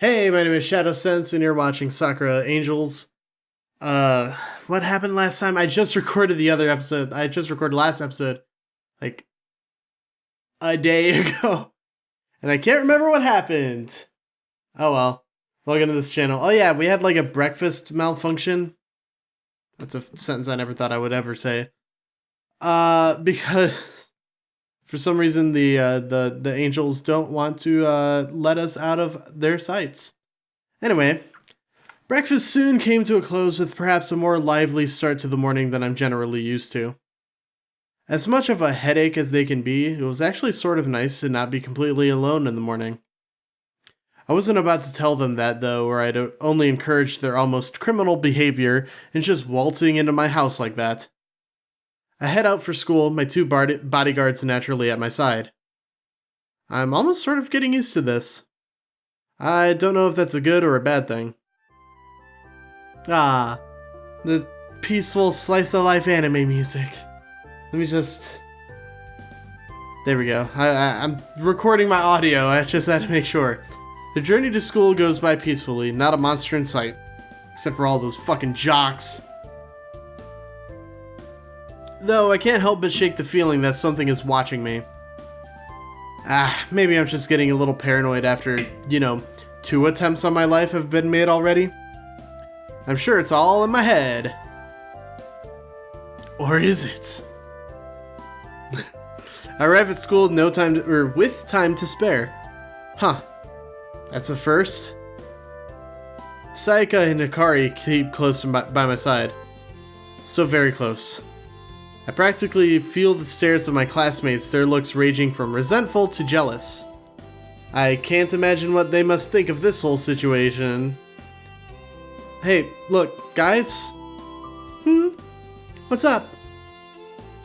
Hey, my name is Shadowsense, and you're watching Sakura Angels. What happened last time? I just recorded the other episode. I just recorded last episode, like, a day ago. And I can't remember what happened. Oh well. Welcome to this channel. Oh yeah, we had like a breakfast malfunction. That's a sentence I never thought I would ever say. Because for some reason the angels don't want to let us out of their sights. Anyway, breakfast soon came to a close with perhaps a more lively start to the morning than I'm generally used to. As much of a headache as they can be, it was actually sort of nice to not be completely alone in the morning. I wasn't about to tell them that though, or I'd only encourage their almost criminal behavior in just waltzing into my house like that. I head out for school, my two bodyguards naturally at my side. I'm almost sort of getting used to this. I don't know if that's a good or a bad thing. Ah, the peaceful slice-of-life anime music. Let me just... There we go. I'm recording my audio, I just had to make sure. The journey to school goes by peacefully, not a monster in sight. Except for all those fucking jocks. Though I can't help but shake the feeling that something is watching me. Maybe I'm just getting a little paranoid after, 2 attempts on my life have been made already. I'm sure it's all in my head. Or is it? I arrive at school with time to spare. Huh. That's a first. Sayaka and Hikari keep close by my side. So very close. I practically feel the stares of my classmates, their looks ranging from resentful to jealous. I can't imagine what they must think of this whole situation. Hey, look, guys? What's up?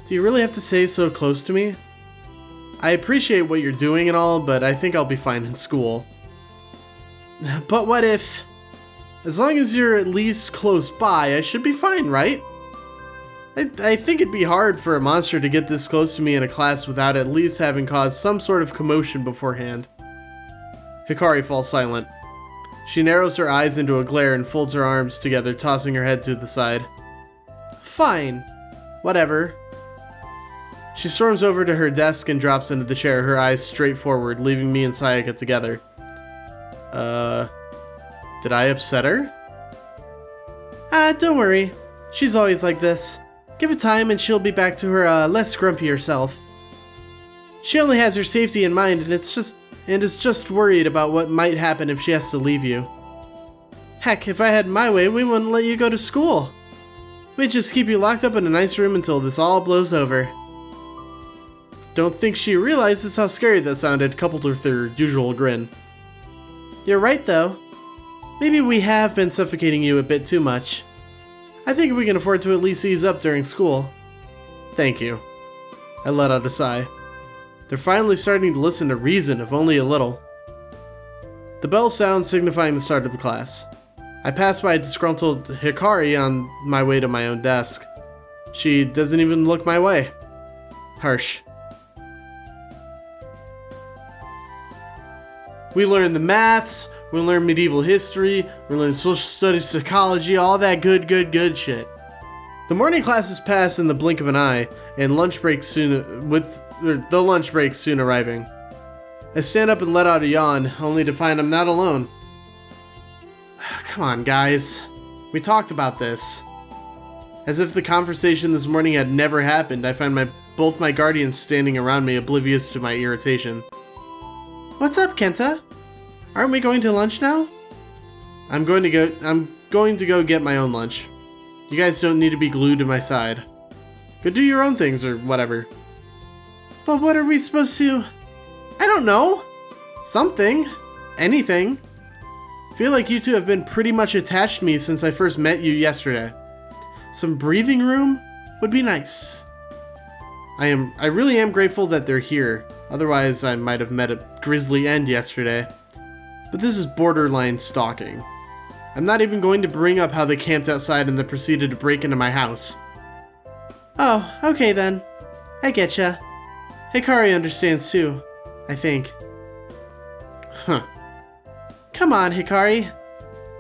Do you really have to stay so close to me? I appreciate what you're doing and all, but I think I'll be fine in school. But what if... As long as you're at least close by, I should be fine, right? I think it'd be hard for a monster to get this close to me in a class without at least having caused some sort of commotion beforehand. Hikari falls silent. She narrows her eyes into a glare and folds her arms together, tossing her head to the side. Fine. Whatever. She storms over to her desk and drops into the chair, her eyes straight forward, leaving me and Sayaka together. Did I upset her? Don't worry. She's always like this. Give it time and she'll be back to her, less grumpy herself. She only has her safety in mind and is just worried about what might happen if she has to leave you. Heck, if I had my way, we wouldn't let you go to school. We'd just keep you locked up in a nice room until this all blows over. Don't think she realizes how scary that sounded, coupled with her usual grin. You're right, though. Maybe we have been suffocating you a bit too much. I think we can afford to at least ease up during school. Thank you. I let out a sigh. They're finally starting to listen to reason, if only a little. The bell sounds, signifying the start of the class. I pass by a disgruntled Hikari on my way to my own desk. She doesn't even look my way. Harsh. We learn the maths, we learn medieval history, we learn social studies, psychology, all that good shit. The morning classes pass in the blink of an eye, and the lunch break soon arriving. I stand up and let out a yawn, only to find I'm not alone. Come on, guys. We talked about this. As if the conversation this morning had never happened, I find both my guardians standing around me, oblivious to my irritation. What's up, Kenta? Aren't we going to lunch now? I'm going to go get my own lunch. You guys don't need to be glued to my side. Go do your own things or whatever. But what are we supposed to... I don't know. Something. Anything. Feel like you two have been pretty much attached to me since I first met you yesterday. Some breathing room would be nice. I really am grateful that they're here. Otherwise, I might have met a grisly end yesterday. But this is borderline stalking. I'm not even going to bring up how they camped outside and then proceeded to break into my house. Oh, okay then. I getcha. Hikari understands too, I think. Huh. Come on, Hikari.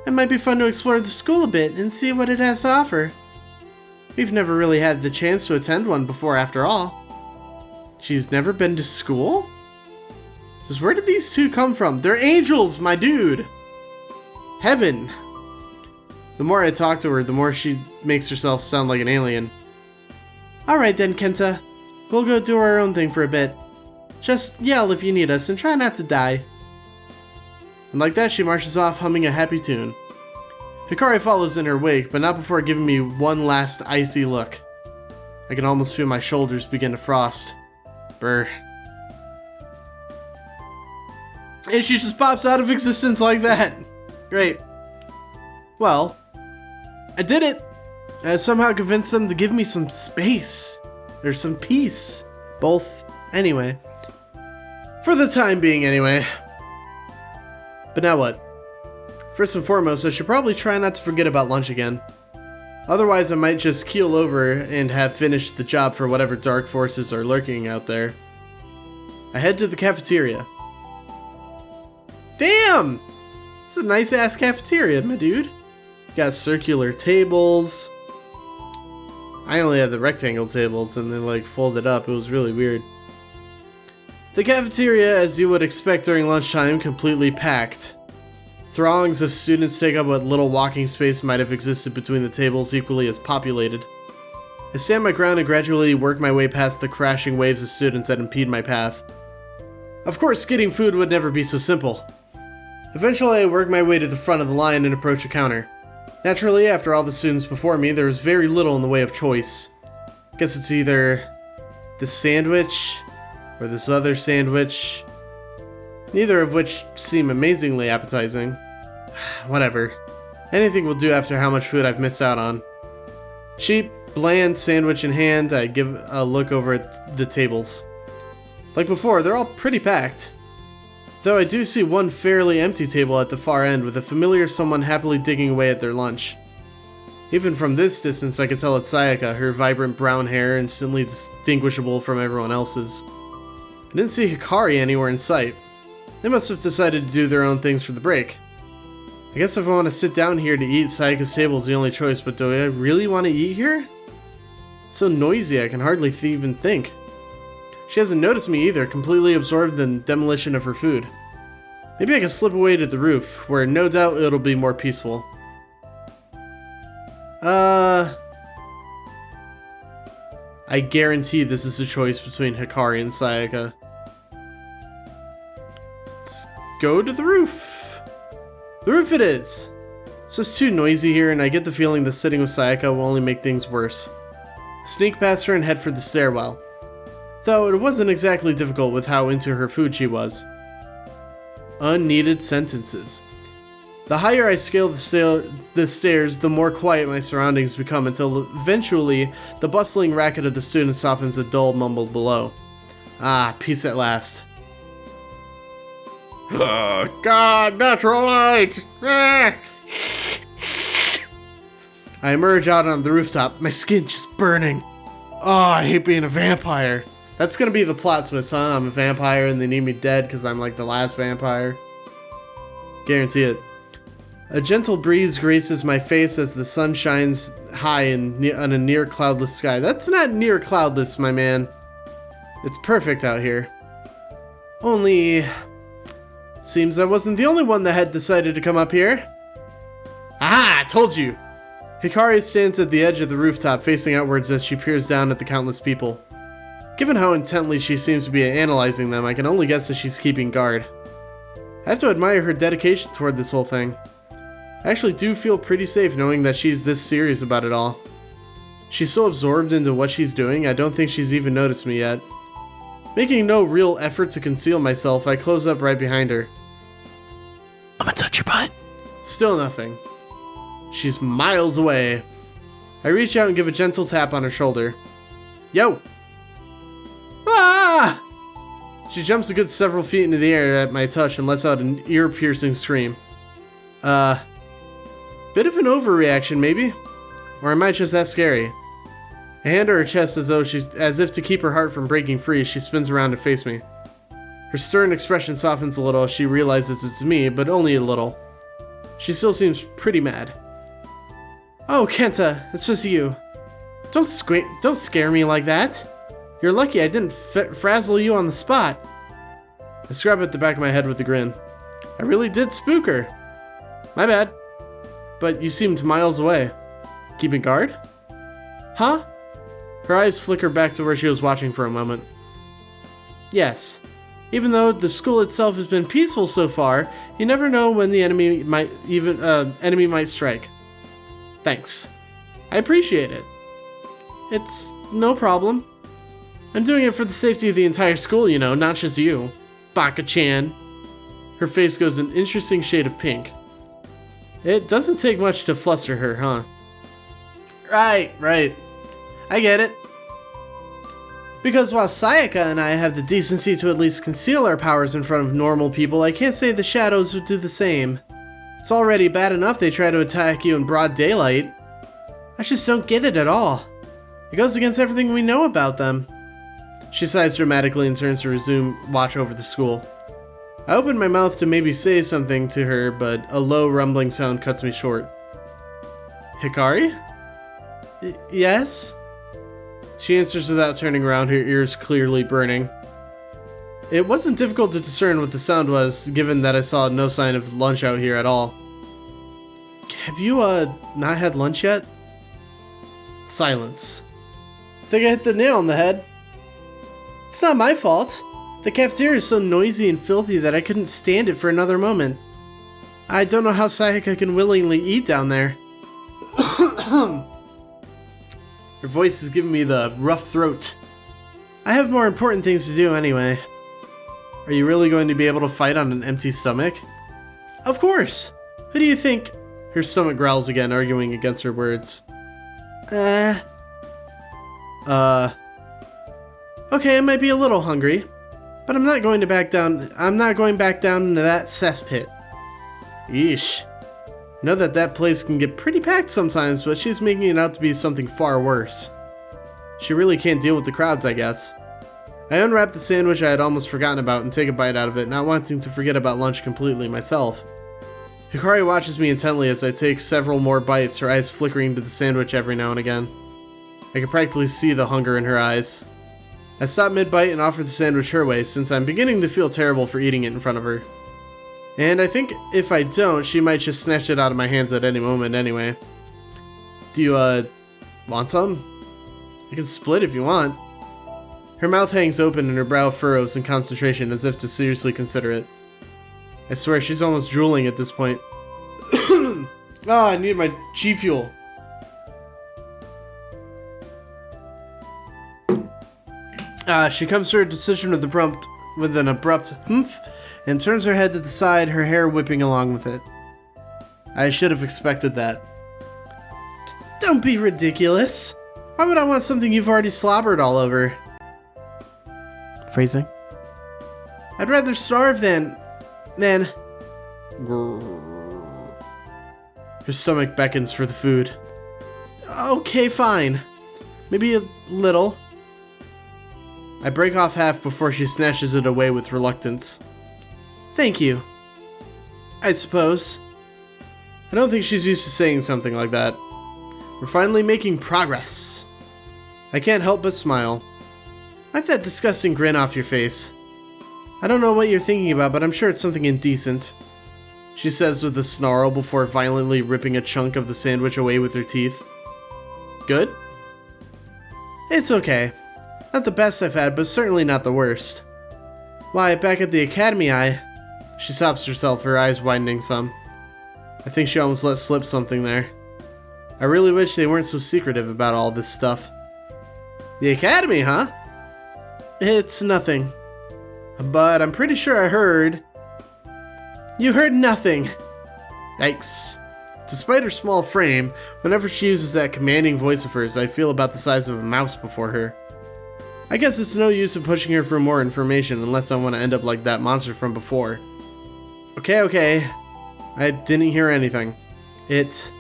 It might be fun to explore the school a bit and see what it has to offer. We've never really had the chance to attend one before, after all. She's never been to school? Just where did these two come from? They're angels, my dude! Heaven! The more I talk to her, the more she makes herself sound like an alien. Alright then, Kenta. We'll go do our own thing for a bit. Just yell if you need us and try not to die. And like that, she marches off humming a happy tune. Hikari follows in her wake, but not before giving me one last icy look. I can almost feel my shoulders begin to frost. Brr. And she just pops out of existence like that. Great. Well, I did it. I somehow convinced them to give me some space. Or some peace. Both. Anyway. For the time being, anyway. But now what? First and foremost, I should probably try not to forget about lunch again. Otherwise, I might just keel over and have finished the job for whatever dark forces are lurking out there. I head to the cafeteria. Damn! It's a nice-ass cafeteria, my dude. Got circular tables. I only had the rectangle tables and they like folded up. It was really weird. The cafeteria, as you would expect during lunchtime, completely packed. Throngs of students take up what little walking space might have existed between the tables, equally as populated. I stand my ground and gradually work my way past the crashing waves of students that impede my path. Of course, getting food would never be so simple. Eventually, I work my way to the front of the line and approach a counter. Naturally, after all the students before me, there was very little in the way of choice. Guess it's either this sandwich or this other sandwich, neither of which seem amazingly appetizing. Whatever. Anything will do after how much food I've missed out on. Cheap, bland sandwich in hand, I give a look over at the tables. Like before, they're all pretty packed. Though I do see one fairly empty table at the far end with a familiar someone happily digging away at their lunch. Even from this distance, I could tell it's Sayaka, her vibrant brown hair instantly distinguishable from everyone else's. I didn't see Hikari anywhere in sight. They must have decided to do their own things for the break. I guess if I want to sit down here to eat, Sayaka's table is the only choice, but do I really want to eat here? It's so noisy I can hardly even think. She hasn't noticed me either, completely absorbed in the demolition of her food. Maybe I can slip away to the roof, where no doubt it'll be more peaceful. I guarantee this is a choice between Hikari and Sayaka. Let's go to the roof. The roof it is. It's just too noisy here, and I get the feeling that sitting with Sayaka will only make things worse. Sneak past her and head for the stairwell. Though it wasn't exactly difficult with how into her food she was. Unneeded sentences. The higher I scale the stairs, the more quiet my surroundings become until eventually the bustling racket of the students softens a dull mumble below. Ah, peace at last. Oh, God, natural light! Ah. I emerge out on the rooftop, my skin just burning. Oh, I hate being a vampire. That's gonna be the plot twist, huh? I'm a vampire and they need me dead because I'm like the last vampire. Guarantee it. A gentle breeze graces my face as the sun shines high on a near cloudless sky. That's not near cloudless, my man. It's perfect out here. Only... seems I wasn't the only one that had decided to come up here. Aha! I told you! Hikari stands at the edge of the rooftop, facing outwards as she peers down at the countless people. Given how intently she seems to be analyzing them, I can only guess that she's keeping guard. I have to admire her dedication toward this whole thing. I actually do feel pretty safe knowing that she's this serious about it all. She's so absorbed into what she's doing, I don't think she's even noticed me yet. Making no real effort to conceal myself, I close up right behind her. I'm gonna touch your butt. Still nothing. She's miles away. I reach out and give a gentle tap on her shoulder. Yo! Ah! She jumps a good several feet into the air at my touch and lets out an ear-piercing scream. Bit of an overreaction, maybe? Or am I just that scary? I hand her chest as if to keep her heart from breaking free. She spins around to face me. Her Her stern expression softens a little as she realizes it's me, but only a little. She still seems pretty mad. Oh, Kenta, it's just you. Don't scare me like that. You're lucky I didn't frazzle you on the spot. I scrub at the back of my head with a grin. I really did spook her. My bad. But you seemed miles away. Keeping guard? Huh? Her eyes flicker back to where she was watching for a moment. Yes. Even though the school itself has been peaceful so far, you never know when the enemy might strike. Thanks. I appreciate it. It's no problem. I'm doing it for the safety of the entire school, you know, not just you. Baka-chan. Her face goes an interesting shade of pink. It doesn't take much to fluster her, huh? Right. I get it. Because while Sayaka and I have the decency to at least conceal our powers in front of normal people, I can't say the shadows would do the same. It's already bad enough they try to attack you in broad daylight. I just don't get it at all. It goes against everything we know about them. She sighs dramatically and turns to resume watch over the school. I open my mouth to maybe say something to her, but a low rumbling sound cuts me short. Hikari? Yes? She answers without turning around, her ears clearly burning. It wasn't difficult to discern what the sound was, given that I saw no sign of lunch out here at all. Have you, not had lunch yet? Silence. I think I hit the nail on the head. It's not my fault. The cafeteria is so noisy and filthy that I couldn't stand it for another moment. I don't know how Sayaka can willingly eat down there. Her voice is giving me the rough throat. I have more important things to do anyway. Are you really going to be able to fight on an empty stomach? Of course! Who do you think? Her stomach growls again, arguing against her words. Okay, I might be a little hungry, but I'm not going back down into that cesspit. Yeesh. I know that place can get pretty packed sometimes, but she's making it out to be something far worse. She really can't deal with the crowds, I guess. I unwrap the sandwich I had almost forgotten about and take a bite out of it, not wanting to forget about lunch completely myself. Hikari watches me intently as I take several more bites, her eyes flickering to the sandwich every now and again. I can practically see the hunger in her eyes. I stop mid-bite and offer the sandwich her way, since I'm beginning to feel terrible for eating it in front of her. And I think if I don't, she might just snatch it out of my hands at any moment anyway. Do you, want some? I can split if you want. Her mouth hangs open and her brow furrows in concentration as if to seriously consider it. I swear she's almost drooling at this point. I need my G Fuel. She comes to her decision with an abrupt humph and turns her head to the side, her hair whipping along with it. I should have expected that. Don't be ridiculous. Why would I want something you've already slobbered all over? Phrasing. I'd rather starve than... Her stomach beckons for the food. Okay, fine. Maybe a little. I break off half before she snatches it away with reluctance. Thank you. I suppose. I don't think she's used to saying something like that. We're finally making progress. I can't help but smile. Wipe that disgusting grin off your face. I don't know what you're thinking about, but I'm sure it's something indecent. She says with a snarl before violently ripping a chunk of the sandwich away with her teeth. Good? It's okay. Not the best I've had, but certainly not the worst. Why, back at the academy She stops herself, her eyes widening some. I think she almost let slip something there. I really wish they weren't so secretive about all this stuff. The academy, huh? It's nothing. But I'm pretty sure I heard... You heard nothing! Yikes. Despite her small frame, whenever she uses that commanding voice of hers, I feel about the size of a mouse before her. I guess it's no use in pushing her for more information unless I want to end up like that monster from before. Okay. I didn't hear anything. It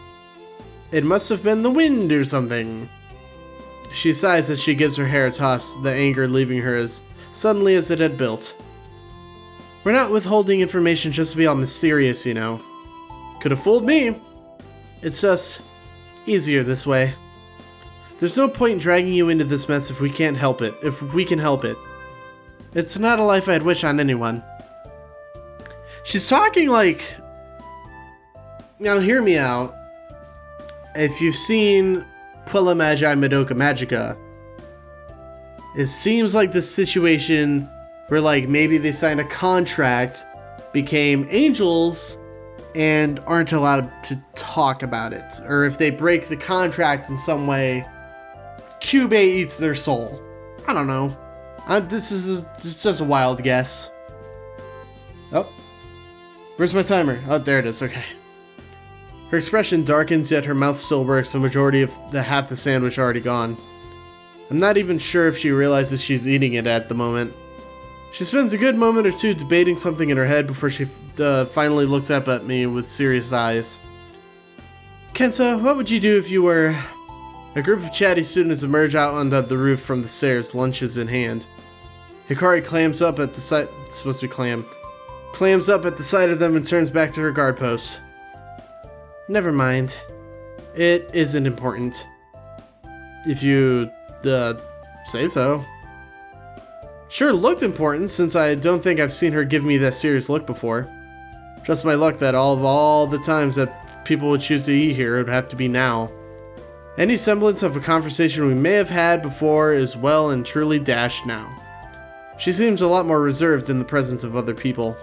must have been the wind or something. She sighs as she gives her hair a toss, the anger leaving her as suddenly as it had built. We're not withholding information just to be all mysterious, you know. Could have fooled me. It's just easier this way. There's no point in dragging you into this mess if we can't help it. If we can help it. It's not a life I'd wish on anyone. She's talking like... Now hear me out. If you've seen Puella Magi Madoka Magica, it seems like this situation where like maybe they signed a contract, became angels, and aren't allowed to talk about it. Or if they break the contract in some way, Kyubey eats their soul. I don't know. This is just a wild guess. Oh. Where's my timer? Oh, there it is. Okay. Her expression darkens, yet her mouth still works, the majority of half the sandwich already gone. I'm not even sure if she realizes she's eating it at the moment. She spends a good moment or two debating something in her head before she finally looks up at me with serious eyes. Kenta, what would you do if you were... A group of chatty students emerge out onto the roof from the stairs, lunches in hand. Hikari clams up at the sight... It's supposed to be clam. Clams up at the sight of them and turns back to her guard post. Never mind. It isn't important. If you, say so. Sure looked important, since I don't think I've seen her give me that serious look before. Just my luck that all the times that people would choose to eat here, it would have to be now. Any semblance of a conversation we may have had before is well and truly dashed now. She seems a lot more reserved in the presence of other people.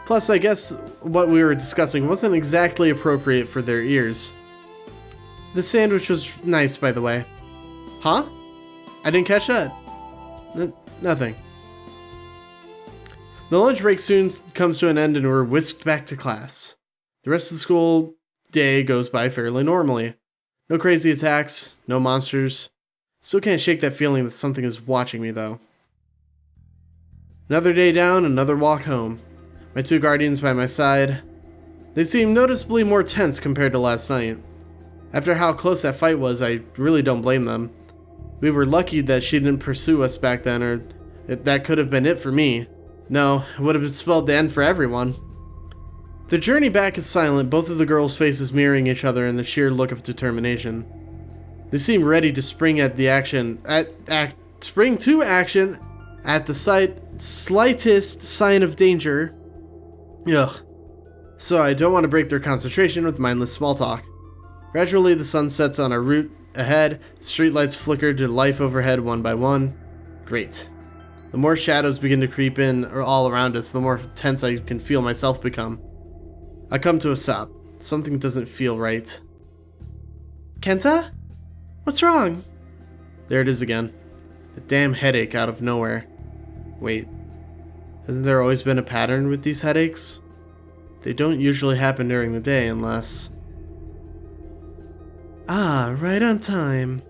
Plus, I guess what we were discussing wasn't exactly appropriate for their ears. The sandwich was nice, by the way. Huh? I didn't catch that. Nothing. The lunch break soon comes to an end and we're whisked back to class. The rest of the school day goes by fairly normally. No crazy attacks, no monsters. Still can't shake that feeling that something is watching me, though. Another day down, another walk home. My two guardians by my side. They seem noticeably more tense compared to last night. After how close that fight was, I really don't blame them. We were lucky that she didn't pursue us back then, or that could have been it for me. No, it would have spelled the end for everyone. The journey back is silent, both of the girls' faces mirroring each other in the sheer look of determination. They seem ready to spring at the action, spring to action at the slightest sign of danger. Ugh. So I don't want to break their concentration with mindless small talk. Gradually, the sun sets on our route ahead, the streetlights flicker to life overhead one by one. Great. The more shadows begin to creep in all around us, the more tense I can feel myself become. I come to a stop. Something doesn't feel right. Kenta? What's wrong? There it is again. The damn headache out of nowhere. Wait. Hasn't there always been a pattern with these headaches? They don't usually happen during the day unless... Ah, right on time.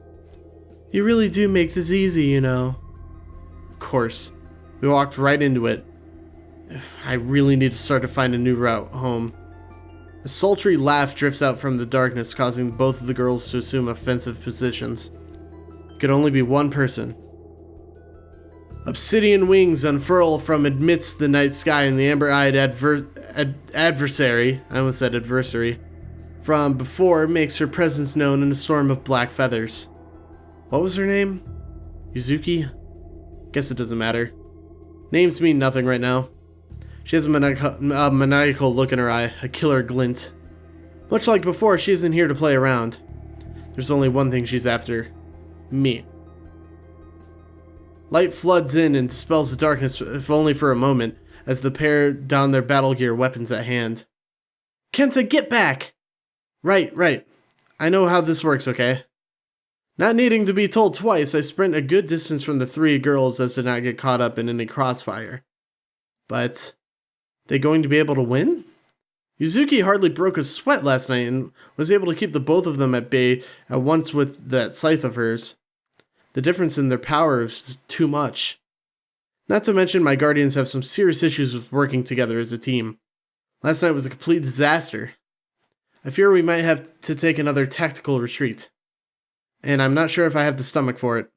You really do make this easy, you know. Of course. We walked right into it. I really need to start to find a new route home. A sultry laugh drifts out from the darkness, causing both of the girls to assume offensive positions. It could only be one person. Obsidian wings unfurl from amidst the night sky, and the amber-eyed adversary, I almost said adversary, from before makes her presence known in a storm of black feathers. What was her name? Yuzuki? Guess it doesn't matter. Names mean nothing right now. She has a maniacal look in her eye, a killer glint. Much like before, she isn't here to play around. There's only one thing she's after. Me. Light floods in and dispels the darkness, if only for a moment, as the pair don their battle gear, weapons at hand. Kenta, get back! Right. I know how this works, okay? Not needing to be told twice, I sprint a good distance from the three girls as to not get caught up in any crossfire. But... they going to be able to win? Yuzuki hardly broke a sweat last night and was able to keep the both of them at bay at once with that scythe of hers. The difference in their power is too much. Not to mention my guardians have some serious issues with working together as a team. Last night was a complete disaster. I fear we might have to take another tactical retreat. And I'm not sure if I have the stomach for it.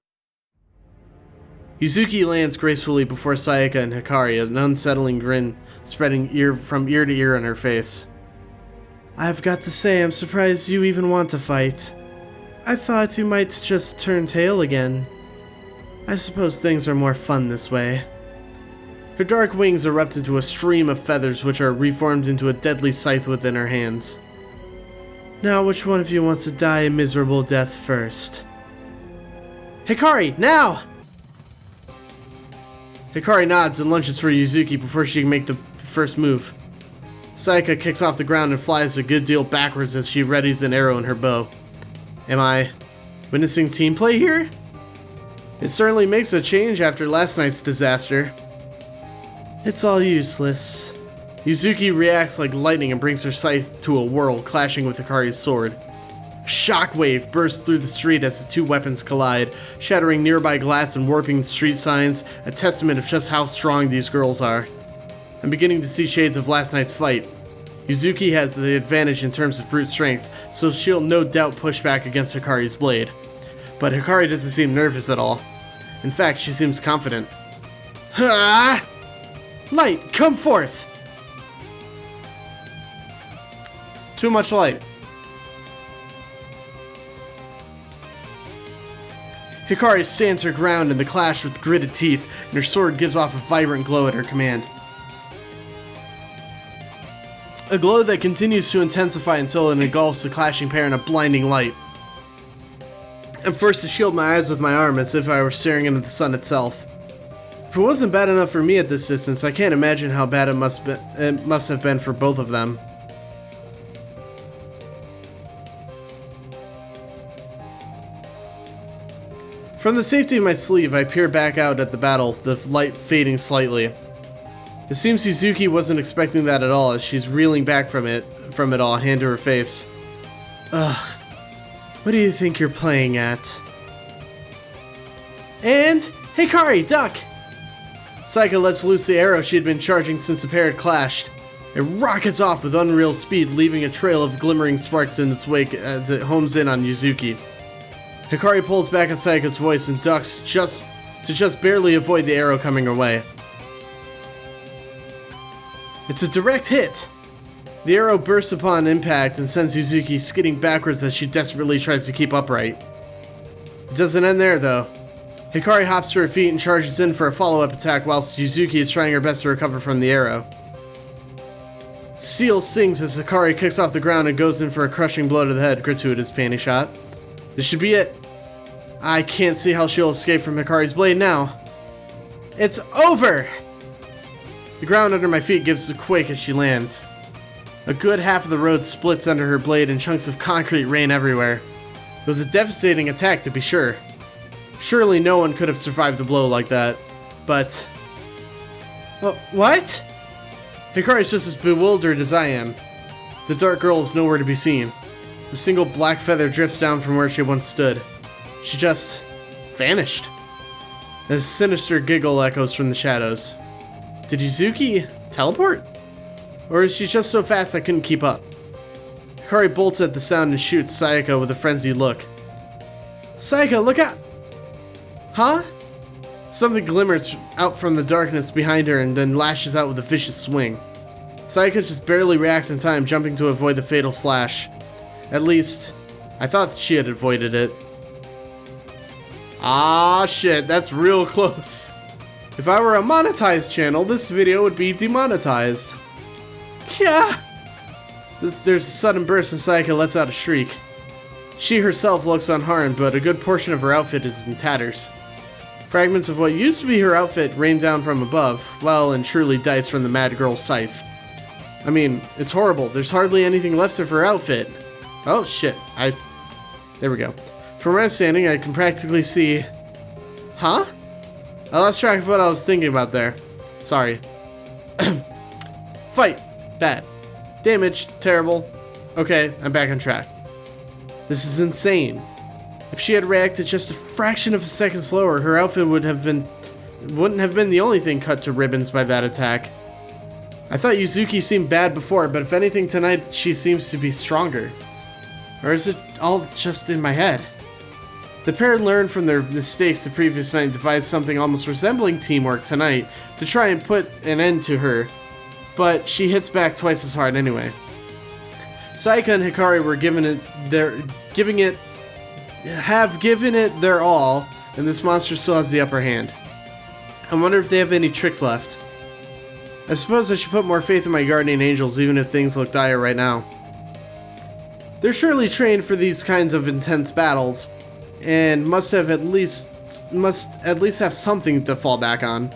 Yuzuki lands gracefully before Sayaka and Hikari, an unsettling grin spreading from ear to ear on her face. I've got to say, I'm surprised you even want to fight. I thought you might just turn tail again. I suppose things are more fun this way. Her dark wings erupt into a stream of feathers which are reformed into a deadly scythe within her hands. Now which one of you wants to die a miserable death first? Hikari, now! Hikari nods and lunges for Yuzuki before she can make the first move. Sayaka kicks off the ground and flies a good deal backwards as she readies an arrow in her bow. Am I witnessing team play here? It certainly makes a change after last night's disaster. It's all useless. Yuzuki reacts like lightning and brings her scythe to a whirl, clashing with Hikari's sword. Shockwave bursts through the street as the two weapons collide, shattering nearby glass and warping street signs, a testament of just how strong these girls are. I'm beginning to see shades of last night's fight. Yuzuki has the advantage in terms of brute strength, so she'll no doubt push back against Hikari's blade. But Hikari doesn't seem nervous at all. In fact, she seems confident. Ha! Light, come forth! Too much light. Hikari stands her ground in the clash with gritted teeth, and her sword gives off a vibrant glow at her command. A glow that continues to intensify until it engulfs the clashing pair in a blinding light. I'm forced to shield my eyes with my arm as if I were staring into the sun itself. If it wasn't bad enough for me at this distance, I can't imagine how bad it must have been for both of them. From the safety of my sleeve, I peer back out at the battle, the light fading slightly. It seems Yuzuki wasn't expecting that at all, as she's reeling back from it all, hand to her face. Ugh. What do you think you're playing at? And Hikari, duck! Sayaka lets loose the arrow she had been charging since the pair had clashed. It rockets off with unreal speed, leaving a trail of glimmering sparks in its wake as it homes in on Yuzuki. Hikari pulls back at Sayaka's voice and ducks just barely avoid the arrow coming her way. It's a direct hit! The arrow bursts upon impact and sends Yuzuki skidding backwards as she desperately tries to keep upright. It doesn't end there, though. Hikari hops to her feet and charges in for a follow-up attack whilst Yuzuki is trying her best to recover from the arrow. Steel sings as Hikari kicks off the ground and goes in for a crushing blow to the head, gratuitous panty shot. This should be it. I can't see how she'll escape from Hikari's blade now. It's over! The ground under my feet gives a quake as she lands. A good half of the road splits under her blade and chunks of concrete rain everywhere. It was a devastating attack, to be sure. Surely no one could have survived a blow like that. But... what? Hikari's just as bewildered as I am. The dark girl is nowhere to be seen. A single black feather drifts down from where she once stood. She just... vanished. A sinister giggle echoes from the shadows. Did Yuzuki teleport? Or is she just so fast I couldn't keep up? Hikari bolts at the sound and shoots Sayaka with a frenzied look. Sayaka, look out! Huh? Something glimmers out from the darkness behind her and then lashes out with a vicious swing. Sayaka just barely reacts in time, jumping to avoid the fatal slash. At least, I thought she had avoided it. Ah, shit, that's real close. If I were a monetized channel, this video would be demonetized. Yeah! There's a sudden burst and Sayaka lets out a shriek. She herself looks unharmed, but a good portion of her outfit is in tatters. Fragments of what used to be her outfit rain down from above, well and truly diced from the mad girl's scythe. I mean, it's horrible. There's hardly anything left of her outfit. Oh shit, there we go. From where I'm standing, I can practically see... Huh? I lost track of what I was thinking about there. Sorry. Fight. Bad. Damage. Terrible. Okay, I'm back on track. This is insane. If she had reacted just a fraction of a second slower, her outfit wouldn't have been the only thing cut to ribbons by that attack. I thought Yuzuki seemed bad before, but if anything tonight, she seems to be stronger. Or is it all just in my head? The pair learned from their mistakes the previous night and devised something almost resembling teamwork tonight to try and put an end to her, but she hits back twice as hard anyway. Sayaka and Hikari were given it their all, and this monster still has the upper hand. I wonder if they have any tricks left. I suppose I should put more faith in my guardian angels even if things look dire right now. They're surely trained for these kinds of intense battles, and must at least have something to fall back on.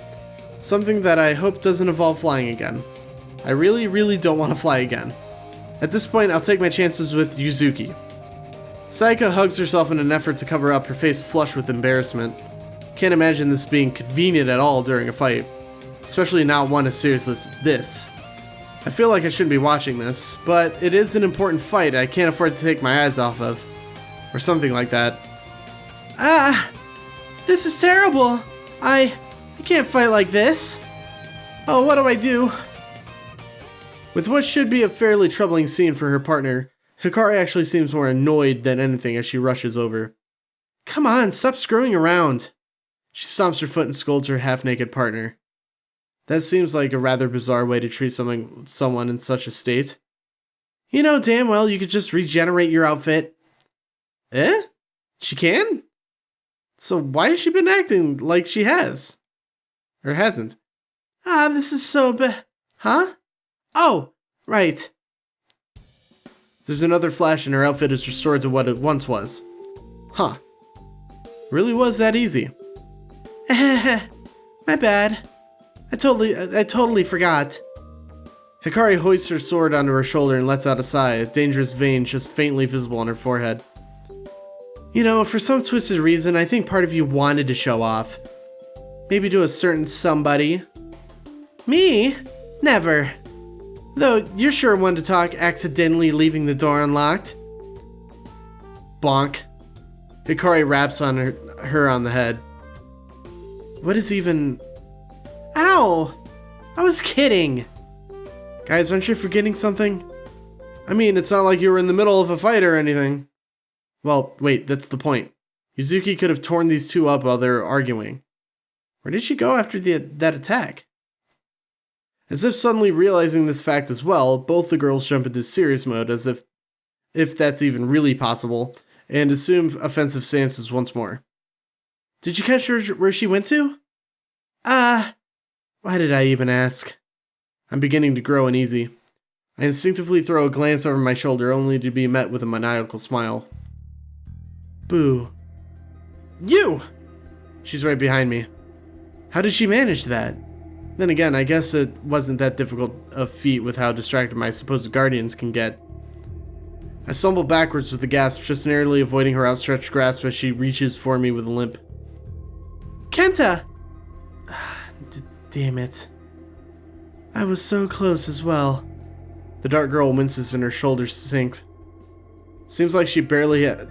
Something that I hope doesn't involve flying again. I really, really don't want to fly again. At this point, I'll take my chances with Yuzuki. Sayaka hugs herself in an effort to cover up, her face flushed with embarrassment. Can't imagine this being convenient at all during a fight, especially not one as serious as this. I feel like I shouldn't be watching this, but it is an important fight I can't afford to take my eyes off of. Or something like that. This is terrible. I can't fight like this. Oh, what do I do? With what should be a fairly troubling scene for her partner, Hikari actually seems more annoyed than anything as she rushes over. Come on, stop screwing around. She stomps her foot and scolds her half-naked partner. That seems like a rather bizarre way to treat someone in such a state. You know damn well you could just regenerate your outfit. Eh? She can? So why has she been acting like she has? Or hasn't? This is so bad. Huh? Oh, right. There's another flash and her outfit is restored to what it once was. Huh. Really was that easy. My bad. I totally forgot. Hikari hoists her sword onto her shoulder and lets out a sigh, a dangerous vein just faintly visible on her forehead. You know, for some twisted reason, I think part of you wanted to show off. Maybe to a certain somebody. Me? Never. Though, you're sure one to talk accidentally leaving the door unlocked. Bonk. Hikari raps on her on the head. What is even... Ow! I was kidding! Guys, aren't you forgetting something? I mean, it's not like you were in the middle of a fight or anything. Well, wait, that's the point. Yuzuki could have torn these two up while they were arguing. Where did she go after that attack? As if suddenly realizing this fact as well, both the girls jump into serious mode as if that's even really possible, and assume offensive stances once more. Did you catch her where she went to? Why did I even ask? I'm beginning to grow uneasy. I instinctively throw a glance over my shoulder only to be met with a maniacal smile. Boo. You! She's right behind me. How did she manage that? Then again, I guess it wasn't that difficult a feat with how distracted my supposed guardians can get. I stumble backwards with a gasp, just narrowly avoiding her outstretched grasp as she reaches for me with a limp. Kenta! Damn it. I was so close as well. The dark girl winces and her shoulders sink. Seems like she barely any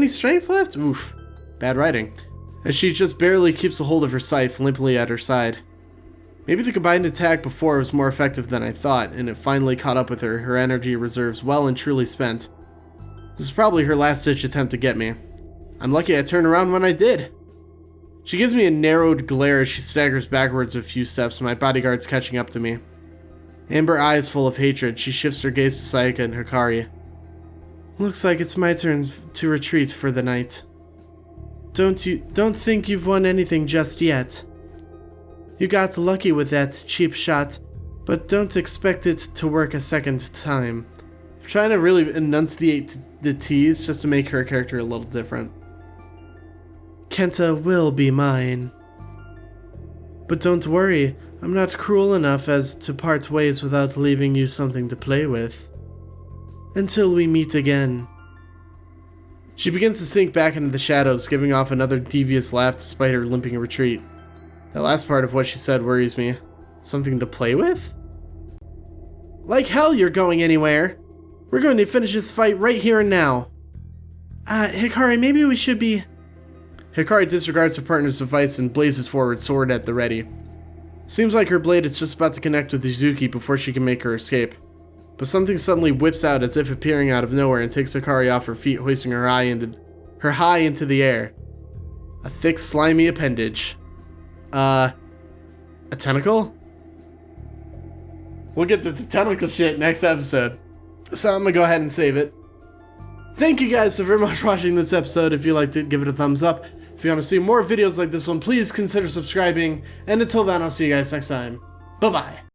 strength left? Oof. Bad writing. As she just barely keeps a hold of her scythe limply at her side. Maybe the combined attack before was more effective than I thought, and it finally caught up with her energy reserves well and truly spent. This is probably her last-ditch attempt to get me. I'm lucky I turned around when I did. She gives me a narrowed glare as she staggers backwards a few steps, my bodyguards catching up to me. Amber eyes full of hatred, she shifts her gaze to Sayaka and Hikari. Looks like it's my turn to retreat for the night. Don't think you've won anything just yet. You got lucky with that cheap shot, but don't expect it to work a second time. I'm trying to really enunciate the T's just to make her character a little different. Kenta will be mine. But don't worry, I'm not cruel enough as to part ways without leaving you something to play with. Until we meet again. She begins to sink back into the shadows, giving off another devious laugh despite her limping retreat. That last part of what she said worries me. Something to play with? Like hell you're going anywhere! We're going to finish this fight right here and now. Hikari, maybe we should be... Hikari disregards her partner's advice and blazes forward, sword at the ready. Seems like her blade is just about to connect with Yuzuki before she can make her escape. but something suddenly whips out as if appearing out of nowhere and takes Sakura off her feet, hoisting her high into the air. A thick, slimy appendage. A tentacle? We'll get to the tentacle shit next episode. So I'm gonna go ahead and save it. Thank you guys so very much for watching this episode. If you liked it, give it a thumbs up. If you want to see more videos like this one, please consider subscribing. And until then, I'll see you guys next time. Bye-bye.